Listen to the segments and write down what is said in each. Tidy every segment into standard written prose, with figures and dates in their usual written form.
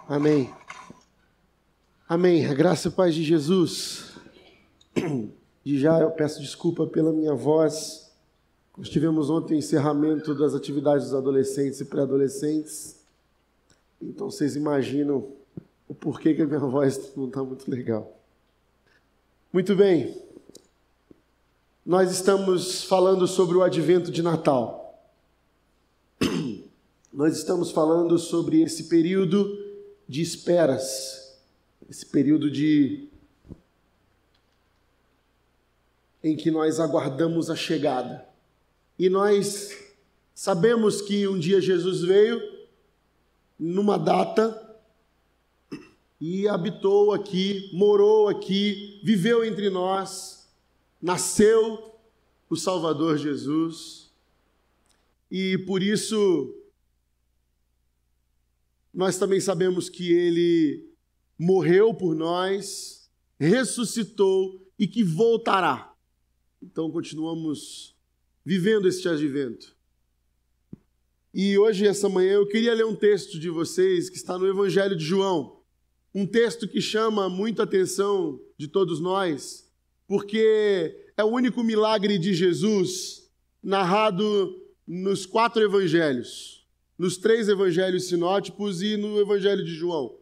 Amém. Amém. A graça e a paz de Jesus. E já eu peço desculpa pela minha voz. Nós tivemos ontem o encerramento das atividades dos adolescentes e pré-adolescentes. Então vocês imaginam o porquê que a minha voz não está muito legal. Muito bem. Nós estamos falando sobre o advento de Natal. Nós estamos falando sobre esse período de esperas, esse período em que nós aguardamos a chegada. E nós sabemos que um dia Jesus veio, numa data, e habitou aqui, morou aqui, viveu entre nós, nasceu o Salvador Jesus. E por isso nós também sabemos que Ele morreu por nós, ressuscitou e que voltará. Então continuamos vivendo este advento. E hoje, essa manhã, eu queria ler um texto de vocês que está no Evangelho de João. Um texto que chama muito a atenção de todos nós, porque é o único milagre de Jesus narrado nos 4 evangelhos. Nos 3 evangelhos sinóticos e no Evangelho de João.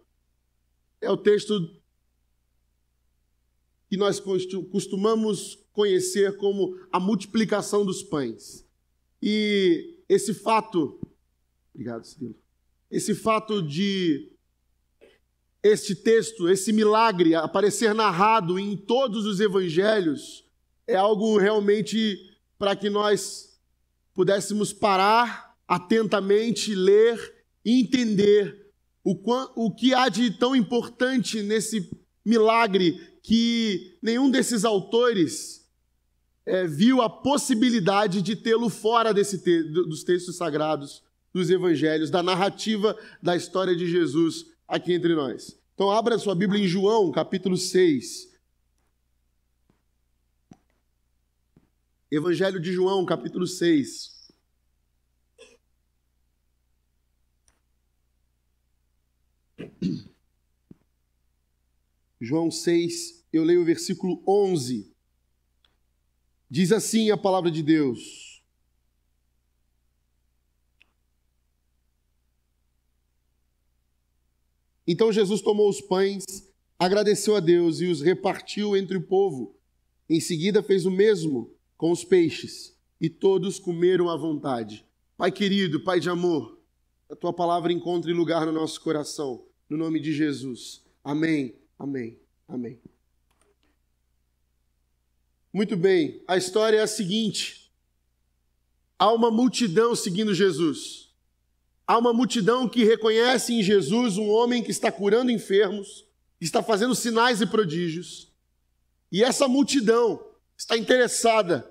É o texto que nós costumamos conhecer como a multiplicação dos pães. E esse fato, obrigado, Cirilo, esse fato de este texto, esse milagre aparecer narrado em todos os evangelhos, é algo realmente para que nós pudéssemos parar atentamente, ler e entender o que há de tão importante nesse milagre que nenhum desses autores viu a possibilidade de tê-lo fora dos textos sagrados, dos evangelhos, da narrativa da história de Jesus aqui entre nós. Então abra sua Bíblia em João, capítulo 6. Evangelho de João, capítulo 6. João 6, eu leio o versículo 11. Diz assim a palavra de Deus: Então Jesus tomou os pães, agradeceu a Deus e os repartiu entre o povo. Em seguida fez o mesmo com os peixes, e todos comeram à vontade. Pai querido, Pai de amor, a Tua palavra encontre lugar no nosso coração, no nome de Jesus. Amém, amém, amém. Muito bem, a história é a seguinte: há uma multidão seguindo Jesus. Há uma multidão que reconhece em Jesus um homem que está curando enfermos, que está fazendo sinais e prodígios. E essa multidão está interessada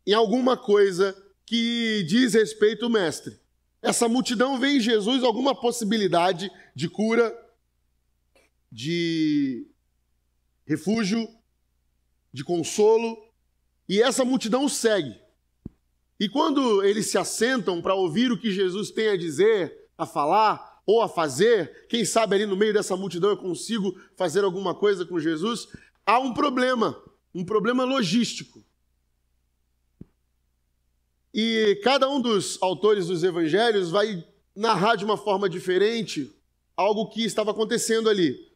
em alguma coisa que diz respeito ao Mestre. Essa multidão vê em Jesus alguma possibilidade de cura, de refúgio, de consolo, e essa multidão o segue. E quando eles se assentam para ouvir o que Jesus tem a dizer, a falar ou a fazer, quem sabe ali no meio dessa multidão eu consigo fazer alguma coisa com Jesus, há um problema logístico. E cada um dos autores dos evangelhos vai narrar de uma forma diferente algo que estava acontecendo ali.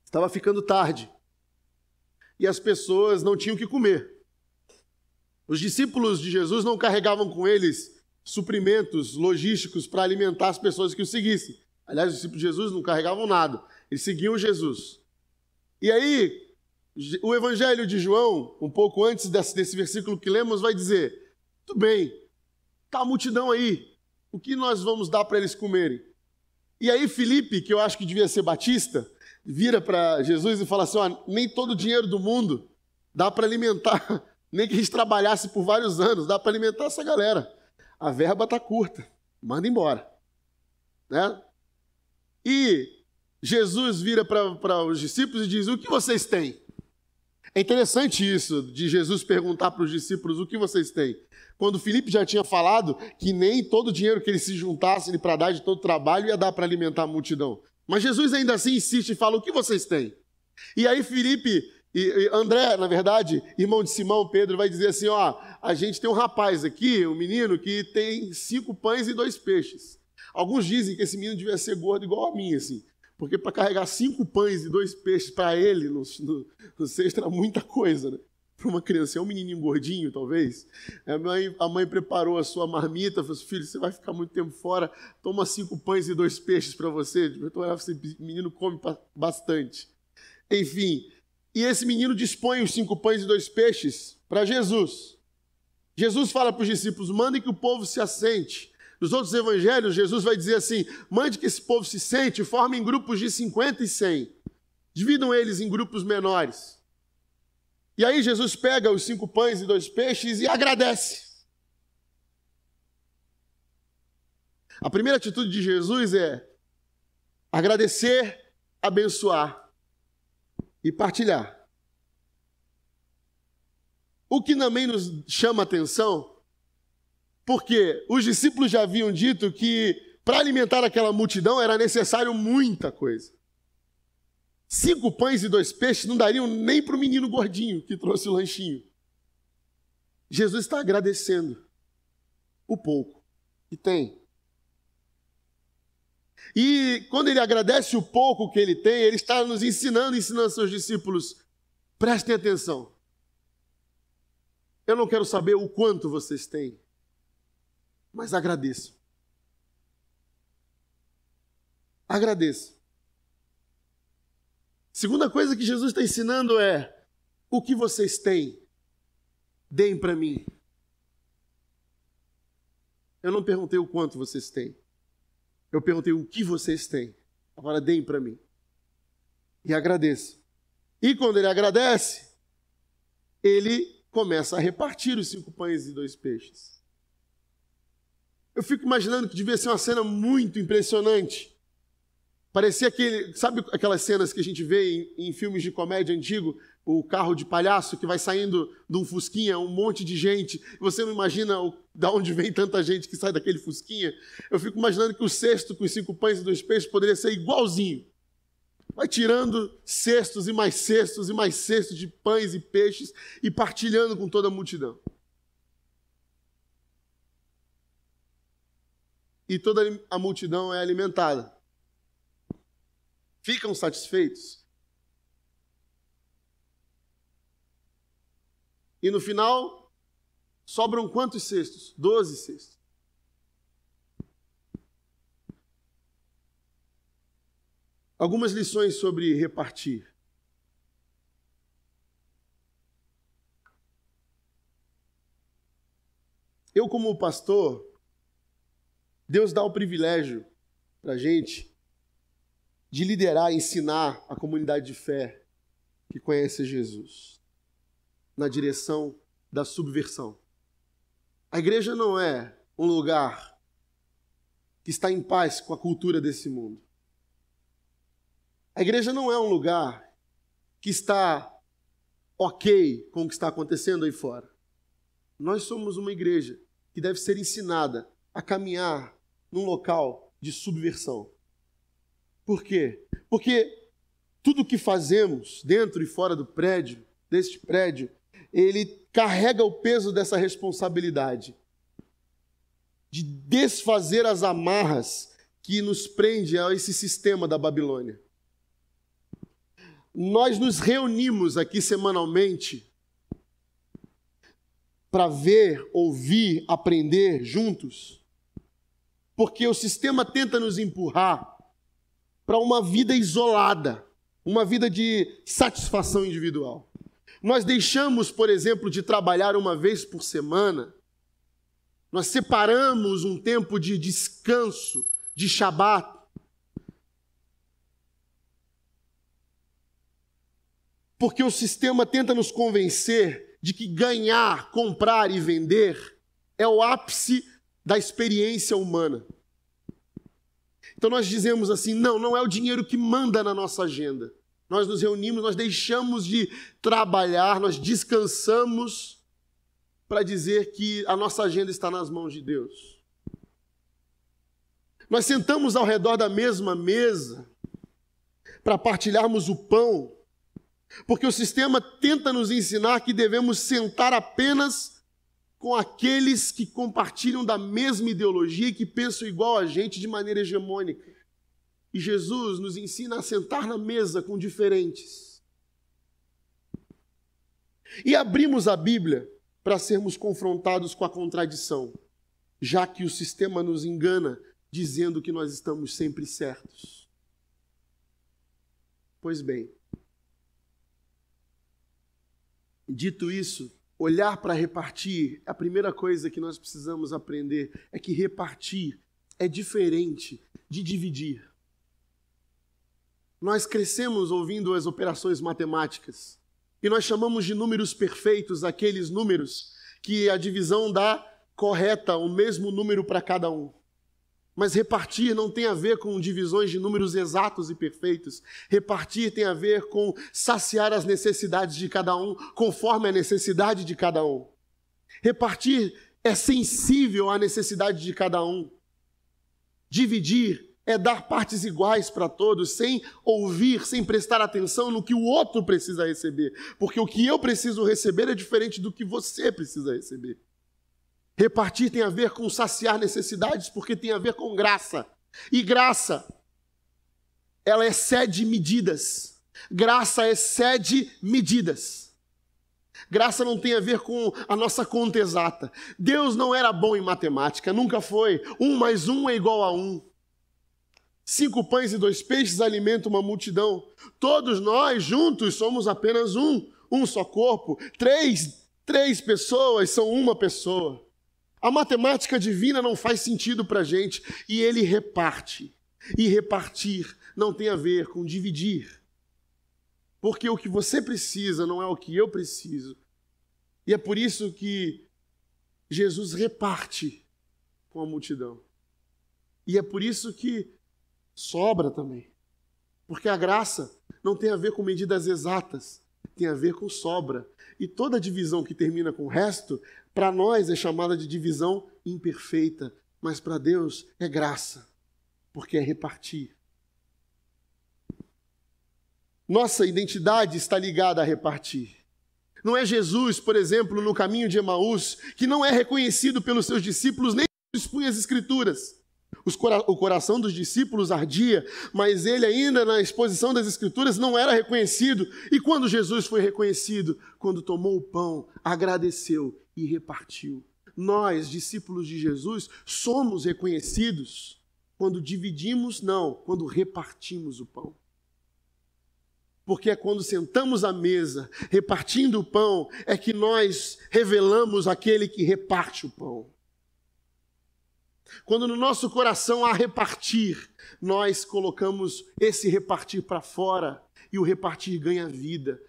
Estava ficando tarde. E as pessoas não tinham o que comer. Os discípulos de Jesus não carregavam com eles suprimentos logísticos para alimentar as pessoas que o seguissem. Aliás, os discípulos de Jesus não carregavam nada. Eles seguiam Jesus. E aí, o Evangelho de João, um pouco antes desse versículo que lemos, vai dizer: tudo bem, está a multidão aí, o que nós vamos dar para eles comerem? E aí Filipe, que eu acho que devia ser batista, vira para Jesus e fala assim: nem todo o dinheiro do mundo dá para alimentar, nem que a gente trabalhasse por vários anos, dá para alimentar essa galera. A verba está curta, manda embora. Né? E Jesus vira para os discípulos e diz: o que vocês têm? É interessante isso, de Jesus perguntar para os discípulos o que vocês têm. Quando Filipe já tinha falado que nem todo o dinheiro que eles se juntassem para dar de todo o trabalho ia dar para alimentar a multidão. Mas Jesus ainda assim insiste e fala, o que vocês têm? E aí Filipe e André, na verdade, irmão de Simão, Pedro, vai dizer assim, ó, a gente tem um rapaz aqui, um menino, que tem 5 pães e 2 peixes. Alguns dizem que esse menino devia ser gordo igual a mim, assim. Porque para carregar 5 pães e 2 peixes para ele no cesto era muita coisa, né? Para uma criança, é um menininho gordinho, talvez. A mãe preparou a sua marmita, falou assim, filho, você vai ficar muito tempo fora, toma 5 pães e 2 peixes para você. Então, esse menino come bastante. Enfim, e esse menino dispõe os 5 pães e 2 peixes para Jesus. Jesus fala para os discípulos, mandem que o povo se assente. Nos outros evangelhos, Jesus vai dizer assim, mande que esse povo se sente, formem grupos de 50 e 100. Dividam eles em grupos menores. E aí Jesus pega os 5 pães e 2 peixes e agradece. A primeira atitude de Jesus é agradecer, abençoar e partilhar. O que também nos chama a atenção, porque os discípulos já haviam dito que para alimentar aquela multidão era necessário muita coisa. 5 pães e 2 peixes não dariam nem para o menino gordinho que trouxe o lanchinho. Jesus está agradecendo o pouco que tem. E quando ele agradece o pouco que ele tem, ele está nos ensinando seus discípulos, prestem atenção. Eu não quero saber o quanto vocês têm, mas agradeço. Agradeço. Segunda coisa que Jesus está ensinando é, o que vocês têm, deem para mim. Eu não perguntei o quanto vocês têm. Eu perguntei o que vocês têm. Agora deem para mim. E agradeço. E quando ele agradece, ele começa a repartir os 5 pães e 2 peixes. Eu fico imaginando que devia ser uma cena muito impressionante. Parecia sabe aquelas cenas que a gente vê em filmes de comédia antigo, o carro de palhaço que vai saindo de um fusquinha, um monte de gente, você não imagina de onde vem tanta gente que sai daquele fusquinha? Eu fico imaginando que o cesto com os 5 pães e 2 peixes poderia ser igualzinho. Vai tirando cestos e mais cestos de pães e peixes e partilhando com toda a multidão. E toda a multidão é alimentada. Ficam satisfeitos. E no final, sobram quantos cestos? 12 cestos. Algumas lições sobre repartir. Eu, como pastor, Deus dá o privilégio para a gente de liderar e ensinar a comunidade de fé que conhece Jesus na direção da subversão. A igreja não é um lugar que está em paz com a cultura desse mundo. A igreja não é um lugar que está ok com o que está acontecendo aí fora. Nós somos uma igreja que deve ser ensinada a caminhar num local de subversão. Por quê? Porque tudo que fazemos dentro e fora deste prédio, ele carrega o peso dessa responsabilidade de desfazer as amarras que nos prende a esse sistema da Babilônia. Nós nos reunimos aqui semanalmente para ver, ouvir, aprender juntos, porque o sistema tenta nos empurrar para uma vida isolada, uma vida de satisfação individual. Nós deixamos, por exemplo, de trabalhar uma vez por semana, nós separamos um tempo de descanso, de Shabat, porque o sistema tenta nos convencer de que ganhar, comprar e vender é o ápice da experiência humana. Então nós dizemos assim, não é o dinheiro que manda na nossa agenda. Nós nos reunimos, nós deixamos de trabalhar, nós descansamos para dizer que a nossa agenda está nas mãos de Deus. Nós sentamos ao redor da mesma mesa para partilharmos o pão, porque o sistema tenta nos ensinar que devemos sentar apenas com aqueles que compartilham da mesma ideologia e que pensam igual a gente de maneira hegemônica. E Jesus nos ensina a sentar na mesa com diferentes. E abrimos a Bíblia para sermos confrontados com a contradição, já que o sistema nos engana dizendo que nós estamos sempre certos. Pois bem, dito isso, olhar para repartir, a primeira coisa que nós precisamos aprender é que repartir é diferente de dividir. Nós crescemos ouvindo as operações matemáticas e nós chamamos de números perfeitos aqueles números que a divisão dá correta, o mesmo número para cada um. Mas repartir não tem a ver com divisões de números exatos e perfeitos. Repartir tem a ver com saciar as necessidades de cada um, conforme a necessidade de cada um. Repartir é sensível à necessidade de cada um. Dividir é dar partes iguais para todos, sem ouvir, sem prestar atenção no que o outro precisa receber. Porque o que eu preciso receber é diferente do que você precisa receber. Repartir tem a ver com saciar necessidades, porque tem a ver com graça. E graça, ela excede medidas. Graça excede medidas. Graça não tem a ver com a nossa conta exata. Deus não era bom em matemática, nunca foi. 1 mais 1 é igual a 1. 5 pães e 2 peixes alimentam uma multidão. Todos nós juntos somos apenas um só corpo. Três pessoas são uma pessoa. A matemática divina não faz sentido para a gente e ele reparte. E repartir não tem a ver com dividir. Porque o que você precisa não é o que eu preciso. E é por isso que Jesus reparte com a multidão. E é por isso que sobra também. Porque a graça não tem a ver com medidas exatas, tem a ver com sobra. E toda divisão que termina com o resto, para nós é chamada de divisão imperfeita, mas para Deus é graça, porque é repartir. Nossa identidade está ligada a repartir. Não é Jesus, por exemplo, no caminho de Emaús, que não é reconhecido pelos seus discípulos nem quando expunha as Escrituras. O coração dos discípulos ardia, mas ele ainda na exposição das Escrituras não era reconhecido. E quando Jesus foi reconhecido? Quando tomou o pão, agradeceu e repartiu. Nós, discípulos de Jesus, somos reconhecidos quando dividimos, não, quando repartimos o pão. Porque é quando sentamos à mesa, repartindo o pão, é que nós revelamos aquele que reparte o pão. Quando no nosso coração há repartir, nós colocamos esse repartir para fora e o repartir ganha vida,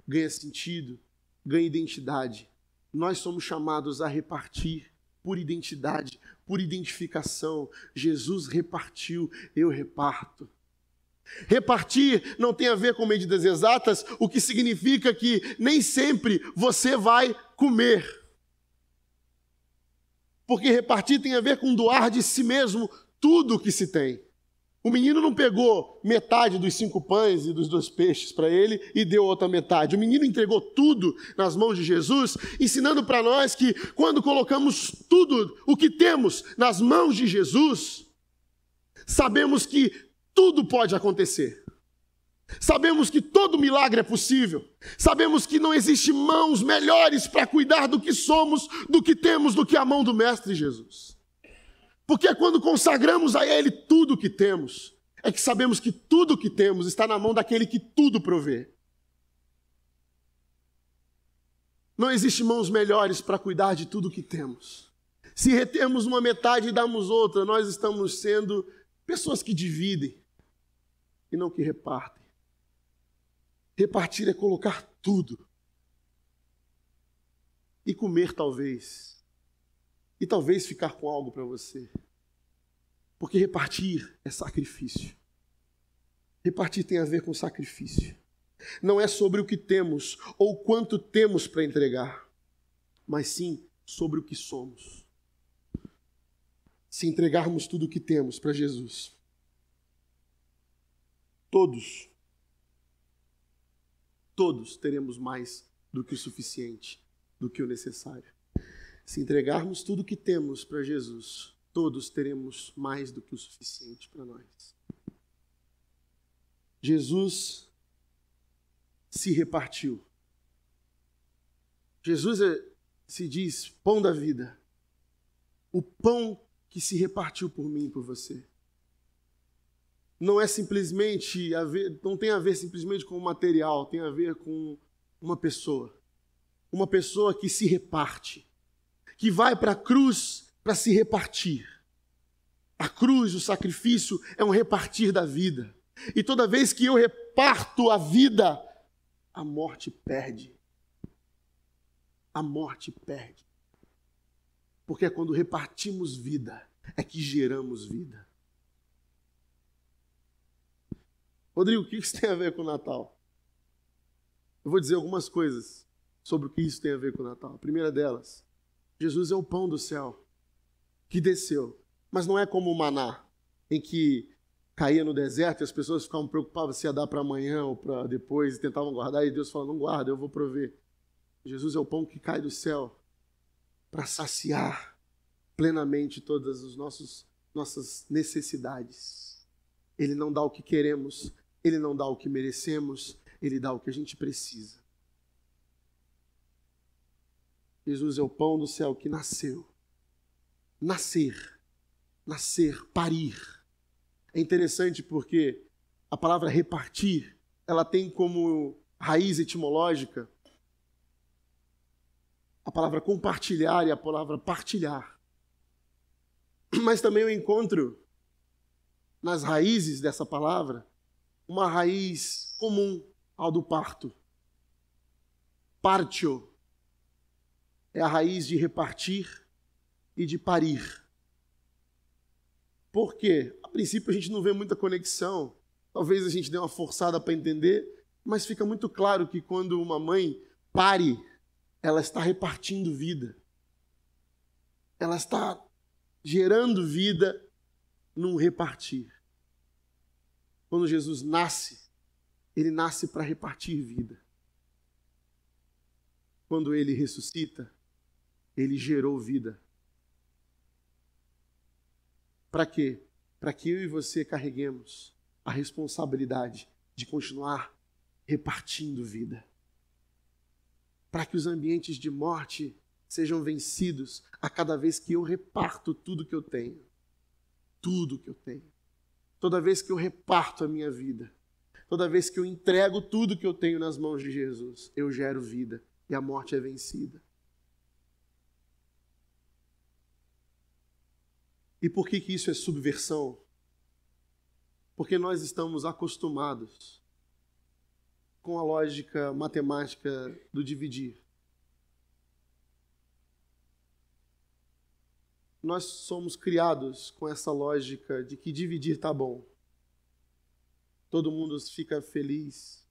ganha sentido, ganha identidade. Nós somos chamados a repartir por identidade, por identificação. Jesus repartiu, eu reparto. Repartir não tem a ver com medidas exatas, o que significa que nem sempre você vai comer. Porque repartir tem a ver com doar de si mesmo tudo o que se tem. O menino não pegou metade dos 5 pães e dos 2 peixes para ele e deu outra metade. O menino entregou tudo nas mãos de Jesus, ensinando para nós que quando colocamos tudo o que temos nas mãos de Jesus, sabemos que tudo pode acontecer. Sabemos que todo milagre é possível. Sabemos que não existe mãos melhores para cuidar do que somos, do que temos, do que a mão do Mestre Jesus. Porque é quando consagramos a Ele tudo o que temos, é que sabemos que tudo o que temos está na mão daquele que tudo provê. Não existe mãos melhores para cuidar de tudo o que temos. Se retemos uma metade e damos outra, nós estamos sendo pessoas que dividem e não que repartem. Repartir é colocar tudo. E comer talvez. E talvez ficar com algo para você. Porque repartir é sacrifício. Repartir tem a ver com sacrifício. não é sobre o que temos ou quanto temos para entregar, mas sim sobre o que somos. Se entregarmos tudo o que temos para Jesus, todos teremos mais do que o suficiente, do que o necessário. Se entregarmos tudo o que temos para Jesus, todos teremos mais do que o suficiente para nós. Jesus se repartiu. Jesus se diz pão da vida. O pão que se repartiu por mim e por você. Não é simplesmente não tem a ver simplesmente com o material, tem a ver com uma pessoa. Uma pessoa que se reparte, que vai para a cruz para se repartir. A cruz, o sacrifício, é um repartir da vida. E toda vez que eu reparto a vida, a morte perde. A morte perde. Porque é quando repartimos vida, é que geramos vida. Rodrigo, o que isso tem a ver com o Natal? Eu vou dizer algumas coisas sobre o que isso tem a ver com o Natal. A primeira delas, Jesus é o pão do céu que desceu. Mas não é como o maná, em que caía no deserto e as pessoas ficavam preocupadas se ia dar para amanhã ou para depois e tentavam guardar, e Deus falou, não guarda, eu vou prover. Jesus é o pão que cai do céu para saciar plenamente todas as nossas necessidades. Ele não dá o que queremos, Ele não dá o que merecemos, Ele dá o que a gente precisa. Jesus é o pão do céu que nasceu. Nascer, parir. É interessante porque a palavra repartir, ela tem como raiz etimológica a palavra compartilhar e a palavra partilhar. Mas também eu encontro nas raízes dessa palavra uma raiz comum ao do parto. Partio é a raiz de repartir e de parir. Por quê? A princípio a gente não vê muita conexão, talvez a gente dê uma forçada para entender, mas fica muito claro que quando uma mãe pare, ela está repartindo vida. Ela está gerando vida num repartir. Quando Jesus nasce, ele nasce para repartir vida. Quando ele ressuscita, ele gerou vida. Para quê? Para que eu e você carreguemos a responsabilidade de continuar repartindo vida. Para que os ambientes de morte sejam vencidos a cada vez que eu reparto tudo que eu tenho. Tudo que eu tenho. Toda vez que eu reparto a minha vida. Toda vez que eu entrego tudo que eu tenho nas mãos de Jesus, eu gero vida e a morte é vencida. E por que isso é subversão? Porque nós estamos acostumados com a lógica matemática do dividir. Nós somos criados com essa lógica de que dividir tá bom. Todo mundo fica feliz.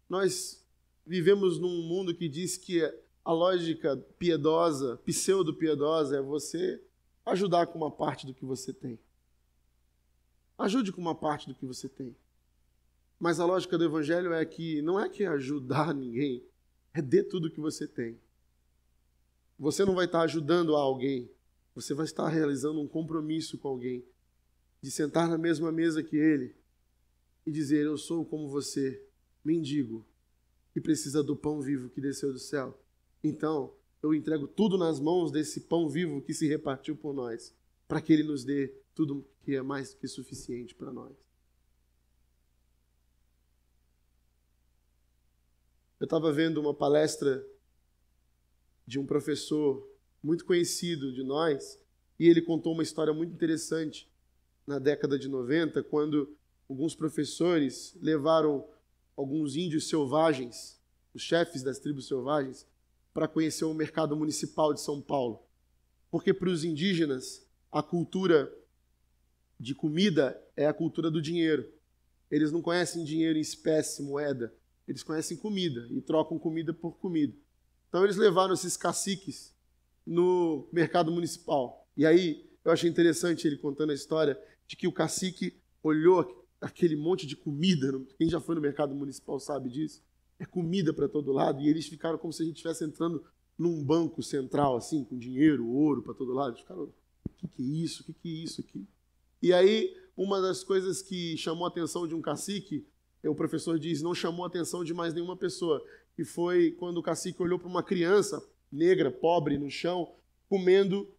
Nós vivemos num mundo que diz que a lógica piedosa, pseudo-piedosa, é você ajudar com uma parte do que você tem. Ajude com uma parte do que você tem. Mas a lógica do Evangelho é que não é que ajudar ninguém, é dê tudo que você tem. Você não vai estar ajudando a alguém, você vai estar realizando um compromisso com alguém, de sentar na mesma mesa que ele e dizer, eu sou como você, mendigo, que precisa do pão vivo que desceu do céu. Então, eu entrego tudo nas mãos desse pão vivo que se repartiu por nós, para que ele nos dê tudo que é mais que suficiente para nós. Eu estava vendo uma palestra de um professor muito conhecido de nós, e ele contou uma história muito interessante na década de 90, quando alguns professores levaram alguns índios selvagens, os chefes das tribos selvagens, para conhecer o mercado municipal de São Paulo. Porque para os indígenas, a cultura de comida é a cultura do dinheiro. eles não conhecem dinheiro em espécie, moeda. Eles conhecem comida e trocam comida por comida. Então eles levaram esses caciques no mercado municipal. E aí eu achei interessante ele contando a história de que o cacique olhou aquele monte de comida. Quem já foi no mercado municipal sabe disso. É comida para todo lado. E eles ficaram como se a gente estivesse entrando num banco central, assim, com dinheiro, ouro para todo lado. Eles ficaram, o que é isso? O que é isso aqui? E aí, uma das coisas que chamou a atenção de um cacique, o professor diz, não chamou a atenção de mais nenhuma pessoa, que foi quando o cacique olhou para uma criança negra, pobre, no chão, comendo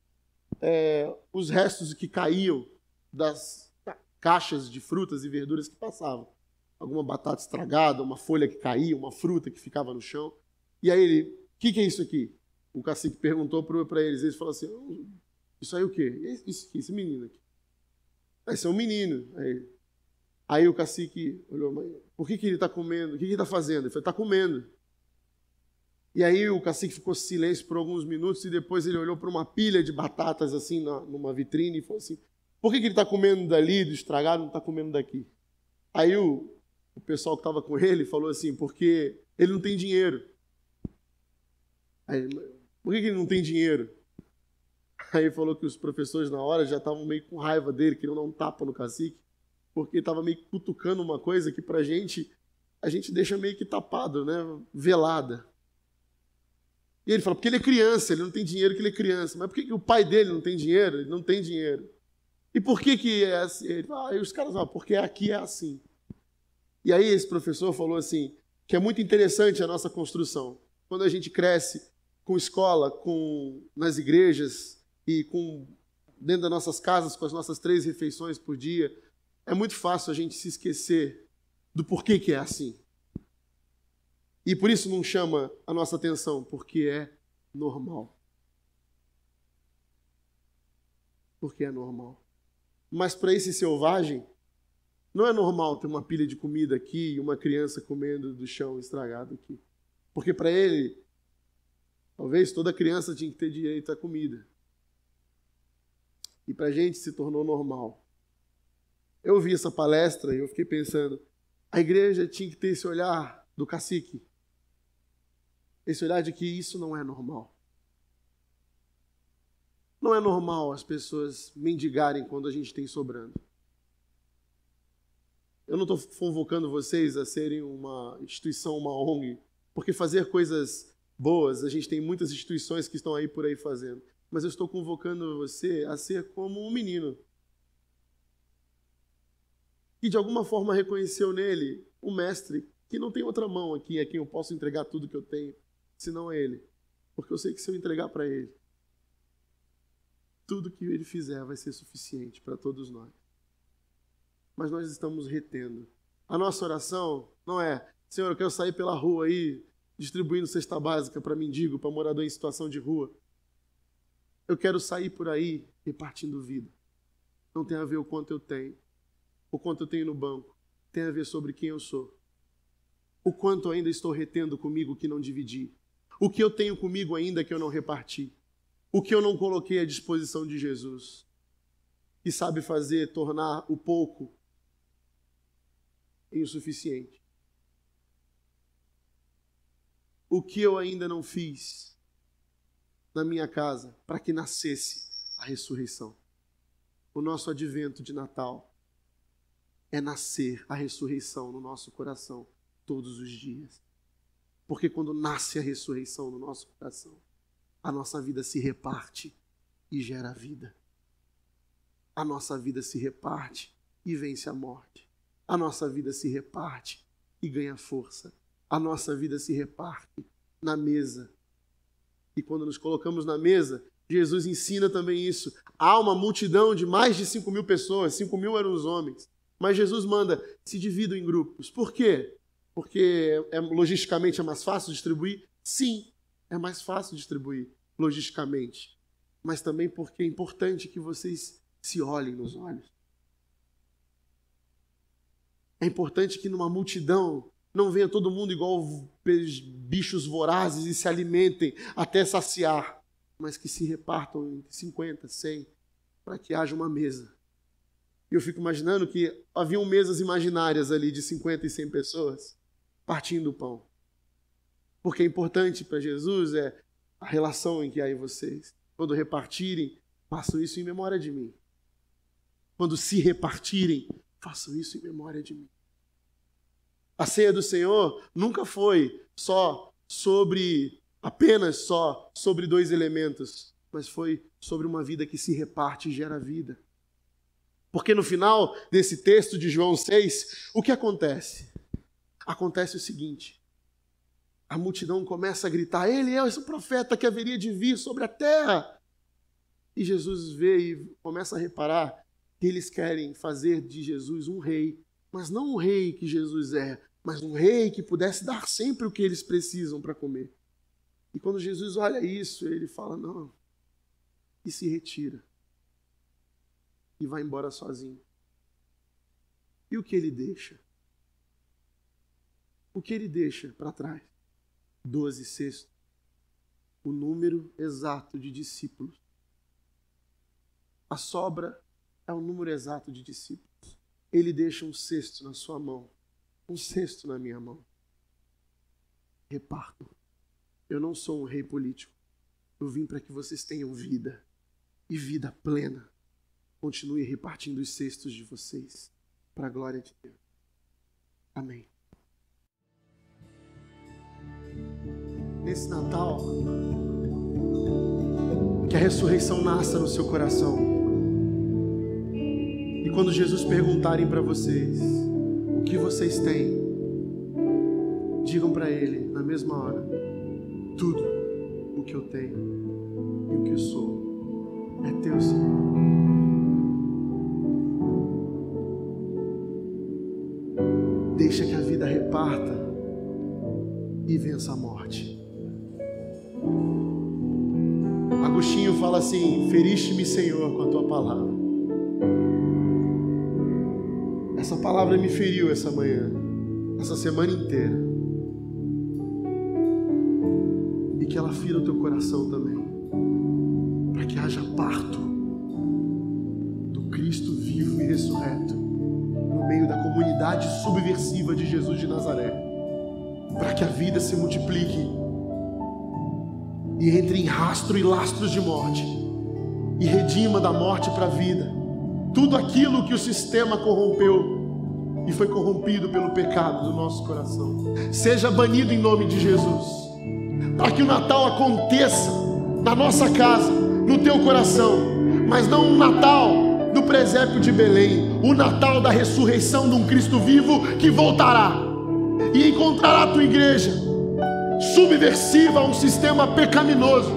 os restos que caíam das caixas de frutas e verduras que passavam. Alguma batata estragada, uma folha que caía, uma fruta que ficava no chão. E aí ele, o que é isso aqui? O cacique perguntou para eles, eles falaram assim, isso aí o quê? Isso aqui, esse menino aqui. Esse é um menino. Aí o cacique olhou, mas por que ele está comendo? O que ele está fazendo? Ele falou, está comendo. E aí o cacique ficou em silêncio por alguns minutos e depois ele olhou para uma pilha de batatas assim numa vitrine e falou assim, por que ele está comendo dali, do estragado, não está comendo daqui? Aí o pessoal que estava com ele falou assim, porque ele não tem dinheiro. Aí, por que ele não tem dinheiro? Aí ele falou que os professores na hora já estavam meio com raiva dele, queriam dar um tapa no cacique, porque estava meio cutucando uma coisa que pra gente, a gente deixa meio que tapado, né? Velada. E ele fala, porque ele é criança, ele não tem dinheiro que ele é criança. Mas por que o pai dele não tem dinheiro? Ele não tem dinheiro. E por que é assim? Ele fala, aí os caras falam, porque aqui é assim. E aí esse professor falou assim, que é muito interessante a nossa construção. Quando a gente cresce com escola, nas igrejas e dentro das nossas casas, com as nossas 3 refeições por dia, é muito fácil a gente se esquecer do porquê que é assim. E por isso não chama a nossa atenção, porque é normal. Porque é normal. Mas para esse selvagem, não é normal ter uma pilha de comida aqui e uma criança comendo do chão estragado aqui. Porque para ele, talvez toda criança tinha que ter direito à comida. E para a gente se tornou normal. Eu ouvi essa palestra e eu fiquei pensando, a igreja tinha que ter esse olhar do cacique. Esse olhar de que isso não é normal. Não é normal as pessoas mendigarem quando a gente tem sobrando. Eu não estou convocando vocês a serem uma instituição, uma ONG, porque fazer coisas boas, a gente tem muitas instituições que estão aí por aí fazendo. Mas eu estou convocando você a ser como um menino que de alguma forma reconheceu nele um mestre que não tem outra mão aqui, a quem eu posso entregar tudo que eu tenho, senão a ele. Porque eu sei que se eu entregar para ele, tudo que ele fizer vai ser suficiente para todos nós. Mas nós estamos retendo. A nossa oração não é, Senhor, eu quero sair pela rua aí, distribuindo cesta básica para mendigo, para morador em situação de rua. Eu quero sair por aí repartindo vida. Não tem a ver o quanto eu tenho, o quanto eu tenho no banco. Tem a ver sobre quem eu sou. O quanto eu ainda estou retendo comigo que não dividi. O que eu tenho comigo ainda que eu não reparti. O que eu não coloquei à disposição de Jesus. Que sabe tornar o pouco em o suficiente. O que eu ainda não fiz na minha casa para que nascesse a ressurreição. O nosso advento de Natal é nascer a ressurreição no nosso coração todos os dias. Porque quando nasce a ressurreição no nosso coração, a nossa vida se reparte e gera vida. A nossa vida se reparte e vence a morte. A nossa vida se reparte e ganha força. A nossa vida se reparte na mesa. E quando nos colocamos na mesa, Jesus ensina também isso. Há uma multidão de mais de 5.000 pessoas, 5.000 eram os homens. Mas Jesus manda, se dividam em grupos. Por quê? Porque logisticamente é mais fácil distribuir? Sim, é mais fácil distribuir logisticamente. Mas também porque é importante que vocês se olhem nos olhos. É importante que numa multidão não venha todo mundo igual bichos vorazes e se alimentem até saciar, mas que se repartam entre 50, 100, para que haja uma mesa. E eu fico imaginando que haviam mesas imaginárias ali de 50 e 100 pessoas partindo o pão. Porque é importante para Jesus é a relação em que há em vocês. Quando repartirem, façam isso em memória de mim. Quando se repartirem, façam isso em memória de mim. A ceia do Senhor nunca foi apenas sobre dois elementos, mas foi sobre uma vida que se reparte e gera vida. Porque no final desse texto de João 6, o que acontece? Acontece o seguinte: a multidão começa a gritar, ele é esse profeta que haveria de vir sobre a terra. E Jesus vê e começa a reparar que eles querem fazer de Jesus um rei, mas não um rei que Jesus é, mas um rei que pudesse dar sempre o que eles precisam para comer. E quando Jesus olha isso, ele fala, não, e se retira. E vai embora sozinho. E o que ele deixa? O que ele deixa para trás? 12 cestos. O número exato de discípulos. A sobra é o número exato de discípulos. Ele deixa um cesto na sua mão. Um cesto na minha mão. Repartam. Eu não sou um rei político. Eu vim para que vocês tenham vida. E vida plena. Continue repartindo os cestos de vocês. Para a glória de Deus. Amém. Nesse Natal, que a ressurreição nasça no seu coração. E quando Jesus perguntarem para vocês o que vocês têm, digam para Ele na mesma hora: tudo o que eu tenho e o que eu sou é teu, Senhor. Deixa que a vida reparta e vença a morte. Agostinho fala assim: feriste-me, Senhor, com a tua palavra. Essa palavra me feriu essa manhã, essa semana inteira. E que ela fira o teu coração também, para que haja parto do Cristo vivo e ressurreto no meio da comunidade subversiva de Jesus de Nazaré, para que a vida se multiplique e entre em rastro e lastros de morte e redima da morte para a vida tudo aquilo que o sistema corrompeu e foi corrompido pelo pecado do nosso coração. Seja banido em nome de Jesus, para que o Natal aconteça na nossa casa, no teu coração, mas não um Natal do presépio de Belém, o Natal da ressurreição de um Cristo vivo que voltará e encontrará a tua igreja subversiva a um sistema pecaminoso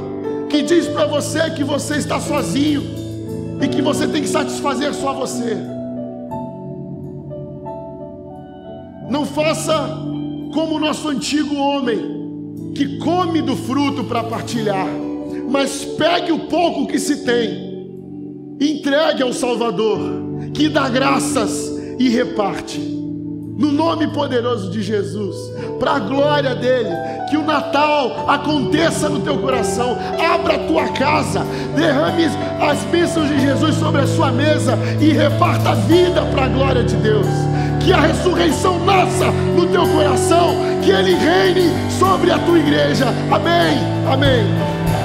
que diz para você que você está sozinho e que você tem que satisfazer só você. Não faça como o nosso antigo homem que come do fruto para partilhar, mas pegue o pouco que se tem, entregue ao Salvador, que dá graças e reparte. No nome poderoso de Jesus, para a glória dele, que o Natal aconteça no teu coração. Abra a tua casa, derrame as bênçãos de Jesus sobre a sua mesa e reparta a vida para a glória de Deus. Que a ressurreição nasça no teu coração, que ele reine sobre a tua igreja. Amém, amém.